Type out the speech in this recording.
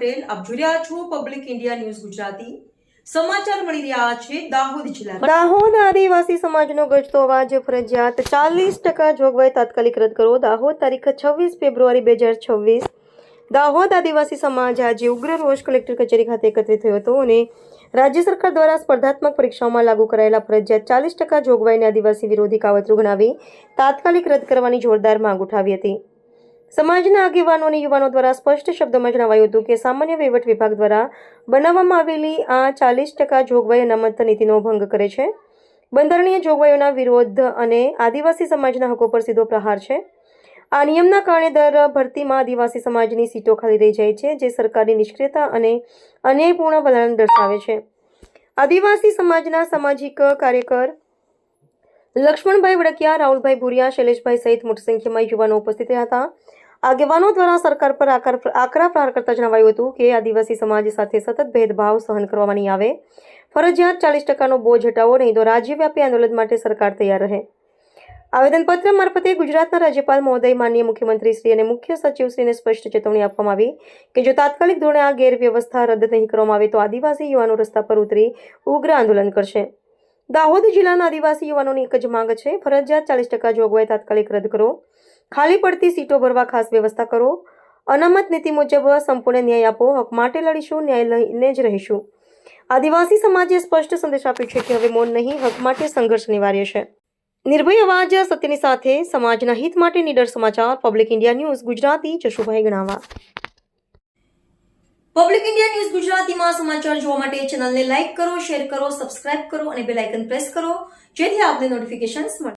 પટેલ. આપ જોઈ રહ્યા છો પબ્લિક ઇન્ડિયા ન્યૂઝ ગુજરાતી. સમાચાર મળી રહ્યા છે દાહોદ જિલ્લા. દાહોદ આદિવાસી સમાજનો ગજતો અવાજ ફરજિયાત 40% જોગવાઈ તાત્કાલિક રદ કરો. દાહોદ તારીખ 26 ફેબ્રુઆરી 2026. દાહોદ આદિવાસી સમાજ આજે ઉગ્ર રોષ કલેક્ટર કચેરી ખાતે એકત્રિત થયો હતો અને રાજ્ય સરકાર દ્વારા સ્પર્ધાત્મક પરીક્ષાઓમાં લાગુ કરાયેલા ફરજિયાત 40% જોગવાઈને આદિવાસી વિરોધી કાવતરું ગણાવી તાત્કાલિક રદ કરવાની જોરદાર માંગ ઉઠાવી હતી. સમાજના આગેવાનો અને યુવાનો દ્વારા સ્પષ્ટ શબ્દોમાં જણાવાયું હતું કે સામાન્ય વહીવટ વિભાગ દ્વારા બનાવવામાં આવેલી આ 40% જોગવાઈ અનામત નીતિનો ભંગ કરે છે, બંધારણીય જોગવાઈઓના વિરોધ અને આદિવાસી સમાજના હકો પર સીધો પ્રહાર છે. આ નિયમના કારણે દર ભરતીમાં આદિવાસી સમાજની સીટો ખાલી રહી જાય છે, જે સરકારની નિષ્ક્રિયતા અને અન્યાયપૂર્ણ વલણ દર્શાવે છે. આદિવાસી સમાજના સામાજિક કાર્યકર લક્ષ્મણભાઈ વડકિયા, રાહુલભાઈ ભુરિયા, શૈલેષભાઈ સહિત મોટી સંખ્યામાં યુવાનો ઉપસ્થિત રહ્યા હતા. આગેવાનો દ્વારા સરકાર પર આકરા પ્રહાર કરતા જણાવાયું હતું કે આદિવાસી સમાજ સાથે સતત ભેદભાવ સહન કરવામાં નહીં આવે. ફરજિયાત 40%નો બોજ હટાવો, નહીં તો રાજ્યવ્યાપી આંદોલન માટે સરકાર તૈયાર રહે. આવેદનપત્ર મારફતે ગુજરાતના રાજ્યપાલ મહોદય, માનનીય મુખ્યમંત્રી શ્રી અને મુખ્ય સચિવ શ્રીને સ્પષ્ટ ચેતવણી આપવામાં આવી કે જો તાત્કાલિક ધોરણે આ ગેરવ્યવસ્થા રદ નહીં કરવામાં આવે તો આદિવાસી યુવાનો રસ્તા પર ઉતરી ઉગ્ર આંદોલન કરશે. દાહોદ જિલ્લાના આદિવાસી યુવાનોની એક જ માંગ છે, ફરજિયાત 40% જોગવાઈ તાત્કાલિક રદ કરો, ખાલી પડતી સીટો ભરવા ખાસ વ્યવસ્થા કરો, અનામત નીતિ મુજબ સંપૂર્ણ ન્યાય આપો. હક માટે લડીશું, ન્યાય લઈને જ રહીશું. આદિવાસી સમાજે સ્પષ્ટ સંદેશ આપ્યો છે કે હવે મૌન નહીં, હક માટે સંઘર્ષ અનિવાર્ય છે. નિર્ભય અવાજ સત્યની સાથે, સમાજના હિત માટે નીડર સમાચાર. Public India news Gujarati, Jashubhai Ganava. Public India news ગુજરાતીમાં સમાચાર જોવા માટે ચેનલને લાઇક કરો, શેર કરો, સબસ્ક્રાઇબ કરો અને બેલ આઇકન પ્રેસ કરો, જેથી આપને નોટિફિકેશન્સ મળે.